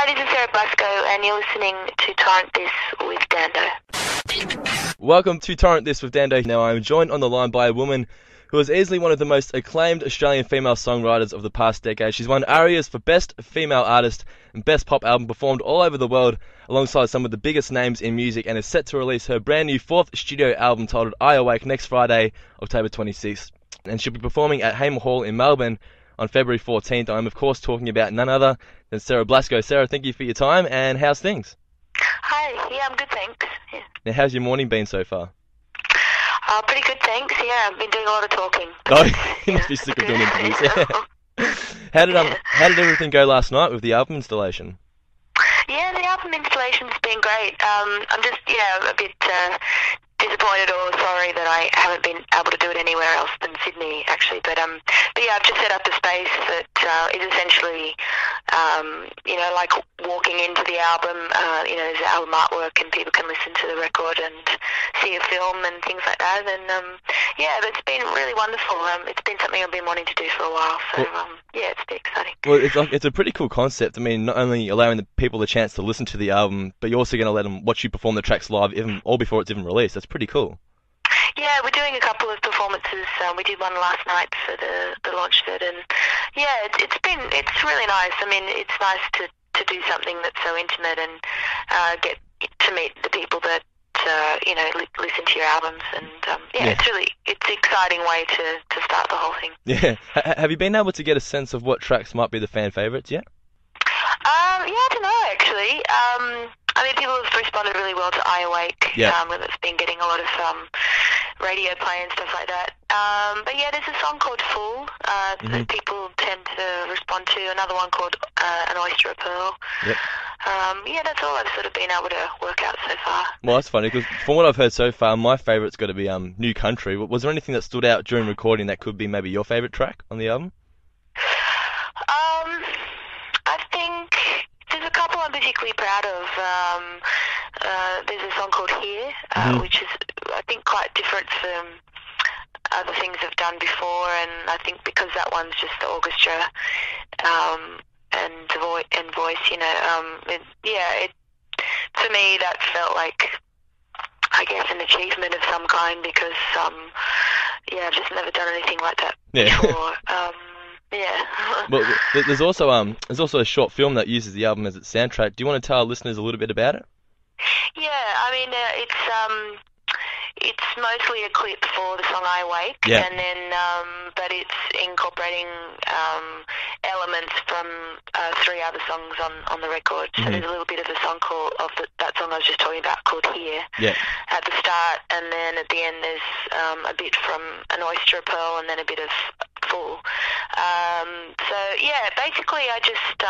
Hi, this is Sarah Blasko, and you're listening to Torrent This with Dando. Welcome to Torrent This with Dando. Now, I'm joined on the line by a woman who is easily one of the most acclaimed Australian female songwriters of the past decade. She's won ARIAs for Best Female Artist and Best Pop Album, performed all over the world alongside some of the biggest names in music, and is set to release her brand new fourth studio album titled I Awake next Friday, October 26th. And she'll be performing at Hamer Hall in Melbourne on February 14th. I'm, of course, talking about none other than Sarah Blasko. Sarah, thank you for your time, and how's things? Hi, yeah, I'm good, thanks. Yeah. Now, how's your morning been so far? Pretty good, thanks. Yeah, I've been doing a lot of talking. Oh, you must be sick of doing interviews. Yeah. How did everything go last night with the album installation? Yeah, the album installation's been great. I'm just, a bit disappointed or sorry that I haven't been able to do it anywhere else than Sydney, actually. But yeah, I've just set up a space that is essentially, like walking into the album. There's album artwork, and people can listen to the record and see a film and things like that. And it's been really wonderful. It's been something I've been wanting to do for a while. So it's been exciting. Well, it's a pretty cool concept. I mean, not only allowing the people the chance to listen to the album, but you're also going to let them watch you perform the tracks live, all before it's even released. That's pretty cool. Yeah, we're doing a couple of performances. We did one last night for the launch of it, and it's really nice. I mean, it's nice to do something that's so intimate and get to meet the people that listen to your albums, and it's an exciting way to start the whole thing. Yeah. Have you been able to get a sense of what tracks might be the fan favourites yet? I don't know, actually. People have responded really well to I Awake. Yeah. It's been getting a lot of radio play and stuff like that. But yeah, there's a song called Fool that people tend to respond to. Another one called An Oyster, a Pearl. Yep. That's all I've sort of been able to work out so far. Well, that's funny, because from what I've heard so far, my favourite's got to be New Country. Was there anything that stood out during recording that could be maybe your favourite track on the album? I think there's a couple I'm particularly proud of. There's a song called Here, which is, I think, quite different from other things I've done before, and I think because that one's just the orchestra and voice, for me that felt like, I guess, an achievement of some kind, because I've just never done anything like that before. Well, there's also a short film that uses the album as its soundtrack. Do you want to tell our listeners a little bit about it? Yeah, it's mostly a clip for the song I Wake, and then but it's incorporating elements from three other songs on the record. So there's a little bit of a song that song I was just talking about called Here at the start, and then at the end there's a bit from An Oyster, a Pearl, and then a bit of Fool. Basically I just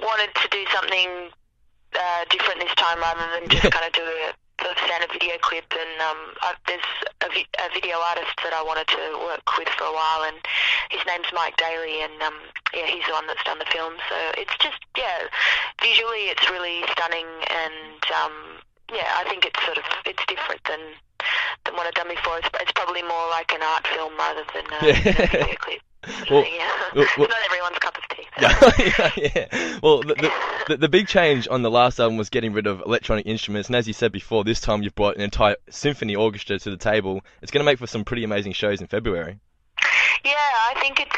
wanted to do something different this time, rather than just kind of do a standard video clip, and there's a video artist that I wanted to work with for a while, and his name's Mike Daly, and he's the one that's done the film. So it's just visually it's really stunning, and I think it's different than what I've done before. It's probably more like an art film rather than a video clip. Well, it's not everyone's cup of tea. Yeah. Well, the big change on the last album was getting rid of electronic instruments, and as you said before, this time you've brought an entire symphony orchestra to the table. It's going to make for some pretty amazing shows in February. Yeah, I think it's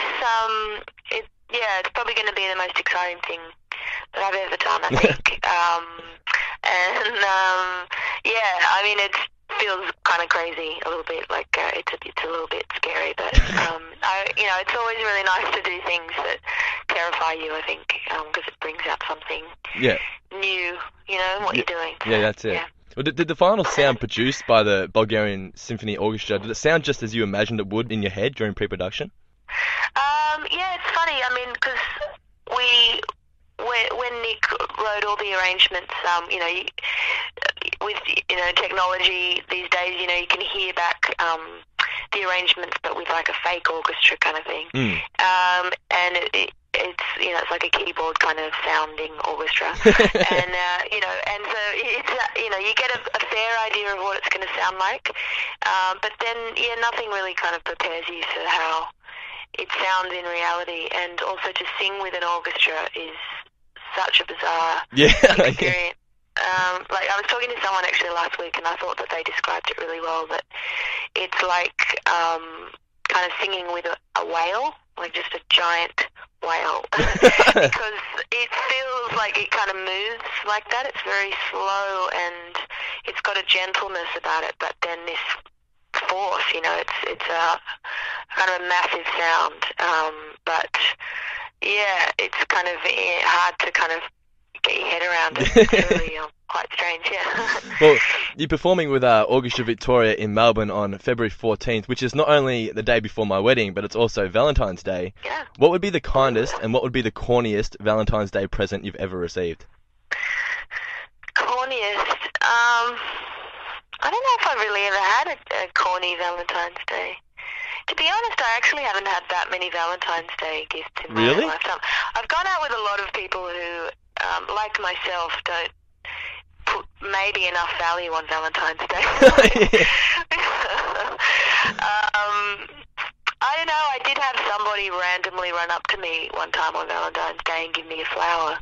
probably going to be the most exciting thing that I've ever done, I think. It feels kind of crazy a little bit, like it's a little bit scary, but it's always really nice to do things that terrify you, I think, because it brings out something new, in what you're doing. Yeah, that's it. Yeah. Well, did the final sound produced by the Bulgarian Symphony Orchestra, did it sound just as you imagined it would in your head during pre-production? It's funny, because when Nick wrote all the arrangements, with technology these days, you can hear back the arrangements, but with like a fake orchestra kind of thing. And it's like a keyboard kind of sounding orchestra, and and so it's you get a fair idea of what it's going to sound like, but then nothing really kind of prepares you for how it sounds in reality, and also to sing with an orchestra is such a bizarre Yeah. experience. Like I was talking to someone actually last week, and I thought that they described it really well. That it's like kind of singing with a whale, like just a giant whale, because it feels like it kind of moves like that. It's very slow, and it's got a gentleness about it, but then this force, it's a kind of a massive sound. But yeah, it's kind of hard to kind of get your head around it. It's really quite strange, yeah. Well, you're performing with Orchestra Victoria in Melbourne on February 14th, which is not only the day before my wedding, but it's also Valentine's Day. Yeah. What would be the kindest and what would be the corniest Valentine's Day present you've ever received? Corniest? I don't know if I've really ever had a corny Valentine's Day. To be honest, I actually haven't had that many Valentine's Day gifts in my lifetime. I've gone out with a lot of people who, like myself, don't put maybe enough value on Valentine's Day. I don't know, I did have somebody randomly run up to me one time on Valentine's Day and give me a flower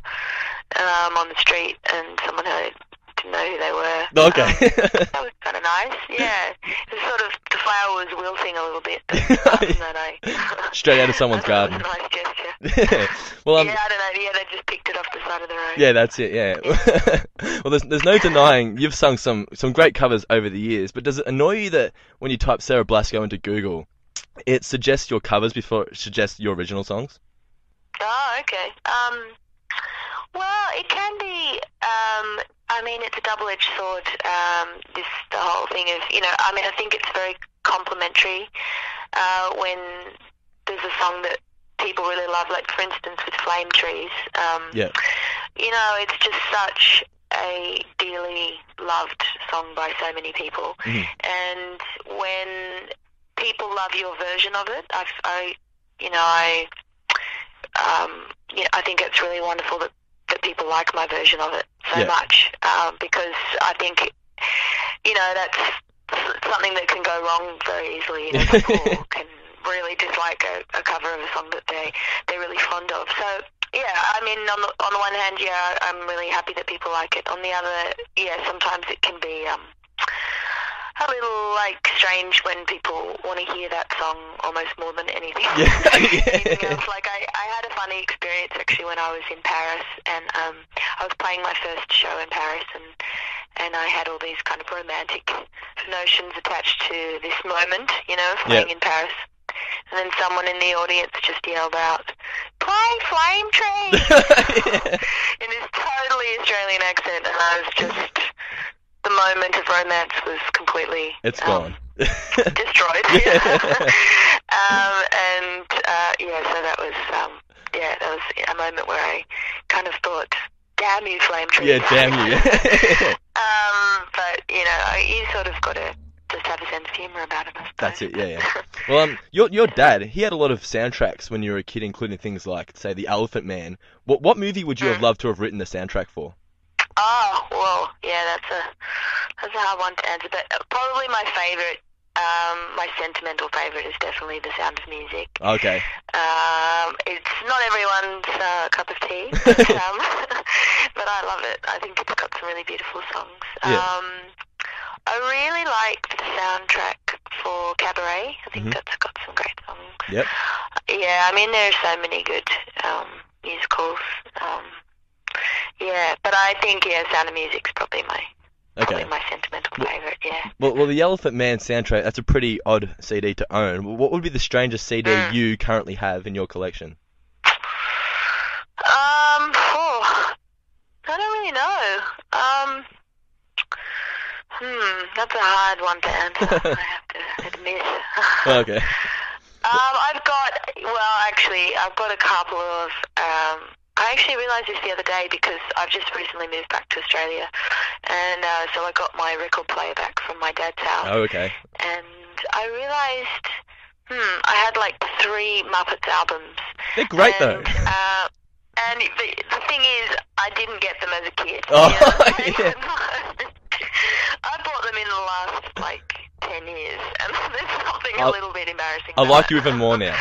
on the street, and someone who didn't know who they were. Okay. That was kind of nice, yeah. It was sort of, the flower was wilting a little bit, but other than that, straight out of someone's garden. It was a nice gesture. Yeah. Well, yeah, I don't know, yeah, they just picked it off the side of the road. Yeah, that's it, yeah. Well, there's no denying you've sung some great covers over the years, but does it annoy you that when you type Sarah Blasko into Google, it suggests your covers before it suggests your original songs? Oh, okay. Well, it can be, I mean, it's a double-edged sword, the whole thing of, I think it's very complimentary when there's a song that people really love, like, for instance, with Flame Trees. Yeah. It's just such a dearly loved song by so many people. Mm-hmm. And when people love your version of it, I think it's really wonderful that people like my version of it so much, because I think, that's something that can go wrong very easily. People can really dislike a cover of a song that they're really fond of. So, yeah, I mean, on the one hand, yeah, I'm really happy that people like it. On the other, yeah, sometimes it can be a little, strange when people want to hear that song almost more than anything, anything else. Like, I had a funny experience, actually, when I was in Paris, and I was playing my first show in Paris, and I had all these kind of romantic notions attached to this moment, of playing in Paris. And then someone in the audience just yelled out, "Play Flame Tree!" in this totally Australian accent, and I was just... The moment of romance was completely... It's gone. Destroyed. So that was... that was a moment where I kind of thought, damn you, Flame Tree. Yeah, damn you. But, you sort of got to just have a sense of humour about it, I suppose. That's it, yeah. Well, your dad, he had a lot of soundtracks when you were a kid, including things like, say, The Elephant Man. What movie would you have loved to have written the soundtrack for? Oh, well, yeah, that's a hard one to answer, but probably my favourite, my sentimental favourite is definitely The Sound of Music. Okay. It's not everyone's cup of tea, but I love it. I think it's got some really beautiful songs. Yeah. I really liked the soundtrack for Cabaret. I think that's got some great songs. Yep. Yeah, I mean, there are so many good musicals. Yeah, but I think, Sound of Music's probably my sentimental favourite, yeah. Well, the Elephant Man soundtrack, that's a pretty odd CD to own. What would be the strangest CD you currently have in your collection? I don't really know. That's a hard one to answer, I have to admit. Okay. I've got a couple of... I actually realised this the other day because I've just recently moved back to Australia, and so I got my record player back from my dad's house. Oh, okay. And I realised, I had 3 Muppets albums. They're great, though. And the thing is, I didn't get them as a kid. Oh, yeah. I bought them in the last, 10 years, and there's something a little bit embarrassing. I like you even more now.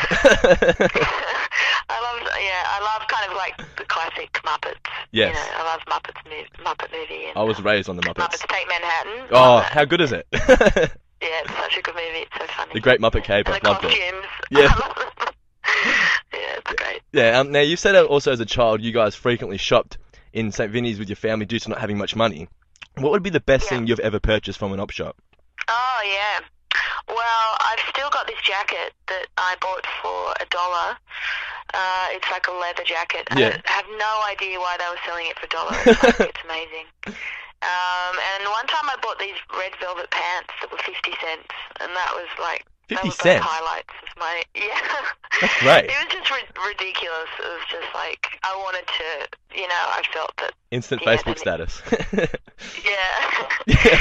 I love kind of like the classic Muppets. Yes. You know, I love Muppet movie. And, I was raised on the Muppets. Muppets Take Manhattan. Oh, how good is it? Yeah, it's such a good movie. It's so funny. The Great Muppet Caper. And the Loved costumes. it. Yeah. Yeah, it's great. Yeah. Now you said that also as a child, you guys frequently shopped in St. Vinny's with your family due to not having much money. What would be the best thing you've ever purchased from an op shop? Oh yeah. Well, I've still got this jacket that I bought for $1. It's like a leather jacket. Yeah. I have no idea why they were selling it for $1. It's amazing. And one time I bought these red velvet pants that were 50 cents, and that was like 50 that was cents? the highlights of my That's great. It was just ridiculous. It was just like I wanted to, you know, I felt that Instant Facebook status. Yeah.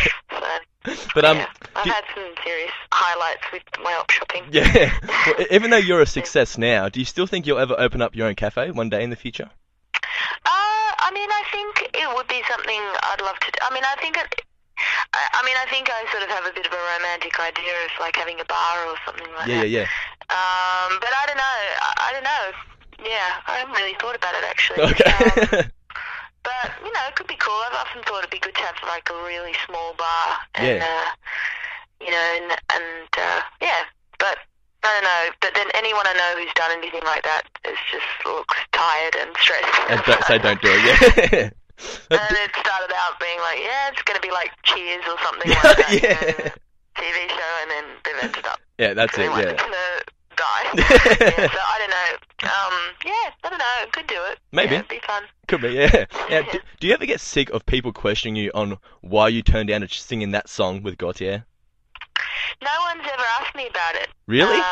But I've had some serious highlights with my op shopping. Yeah. Well, even though you're a success now, do you still think you'll ever open up your own cafe one day in the future? I mean, I think it would be something I'd love to do. I mean, I think I sort of have a bit of a romantic idea of like having a bar or something like that. Yeah. But I don't know. I don't know. Yeah, I haven't really thought about it actually. Okay. But you know, it could be cool. I've often thought it'd be good to have like a really small bar, and you know, and yeah. But I don't know. But then anyone I know who's done anything like that just looks tired and stressed. And don't do it. Yeah. And it started out being like, yeah, it's going to be like Cheers or something like that. Yeah. You know, TV show, and then they've ended up. Yeah, that's it. Yeah. Going to die. Yeah, so I don't know. Yeah, I don't know. Could do it. Maybe. Yeah, it'd be fun. Could be. Yeah. Now, do you ever get sick of people questioning you on why you turned down to sing in that song with Gautier? No one's ever asked me about it. Really? No,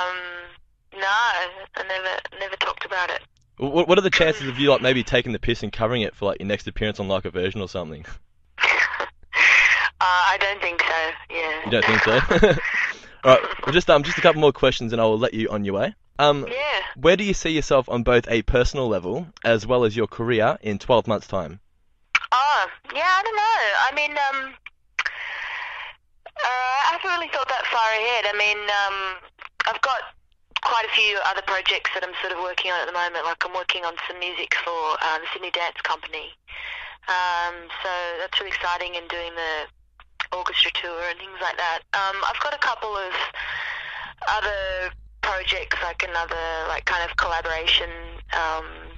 I never talked about it. What are the chances of you like maybe taking the piss and covering it for like your next appearance on Like a Version or something? I don't think so. Yeah. You don't think so? All right. Well, just a couple more questions, and I will let you on your way. Yeah. Where do you see yourself on both a personal level as well as your career in 12 months' time? Oh, yeah. I don't know. I mean, I haven't really thought that far ahead. I mean, I've got quite a few other projects that I'm sort of working on at the moment. Like I'm working on some music for the Sydney Dance Company. So that's really exciting, and doing the orchestra tour and things like that. I've got a couple of other projects, like another like kind of collaboration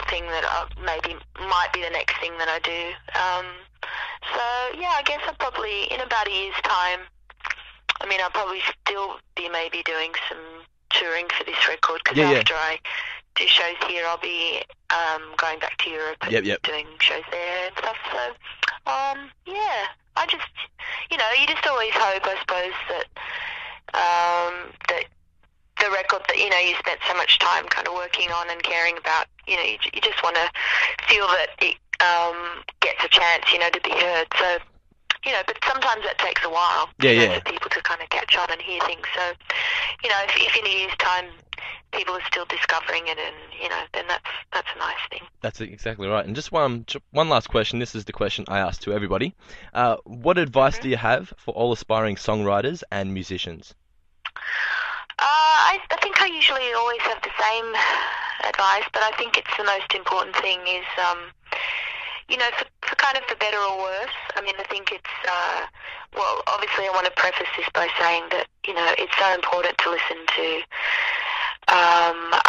thing that maybe might be the next thing that I do. So yeah, I guess I'll probably in about a year's time. I mean, I'll probably still be maybe doing some touring for this record, because after I do shows here, I'll be going back to Europe and doing shows there and stuff. So yeah, I just, you know, you just always hope, I suppose, that that the record that, you know, you spent so much time kind of working on and caring about, you know, you just want to feel that it gets a chance, you know, to be heard. So, you know, but sometimes that takes a while for people to kind of catch on and hear things. So, you know, if in a year's time people are still discovering it, and, you know, then that's a nice thing. That's exactly right. And just one last question. This is the question I ask to everybody. What advice do you have for all aspiring songwriters and musicians? I think I usually always have the same advice, but I think it's the most important thing is, you know, for kind of for better or worse. I mean, I think it's, well, obviously I want to preface this by saying that, you know, it's so important to listen to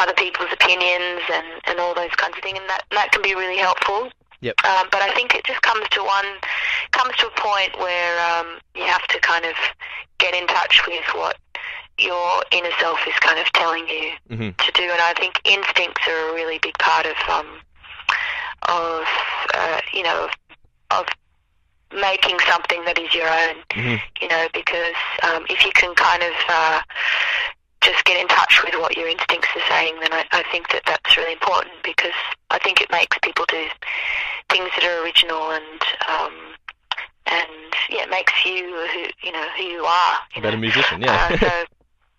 other people's opinions and all those kinds of things, and that can be really helpful. Yep. But I think it just comes to a point where you have to kind of get in touch with what your inner self is kind of telling you to do, and I think instincts are a really big part of you know, of making something that is your own. You know, because if you can kind of just get in touch with what your instincts are saying, then I think that's really important, because I think it makes people do things that are original, and yeah, it makes you who you are. A better musician, yeah. So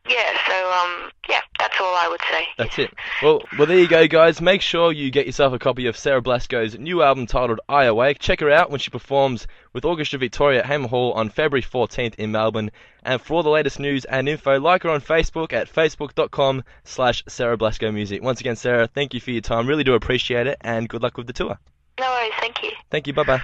Yeah, so, yeah, that's all I would say. That's it. Well, there you go, guys. Make sure you get yourself a copy of Sarah Blasko's new album titled I Awake. Check her out when she performs with Orchestra Victoria at Hamer Hall on February 14th in Melbourne. And for all the latest news and info, like her on Facebook at facebook.com/Sarah Blasko Music. Once again, Sarah, thank you for your time. Really do appreciate it, and good luck with the tour. No worries, thank you. Thank you. Bye-bye.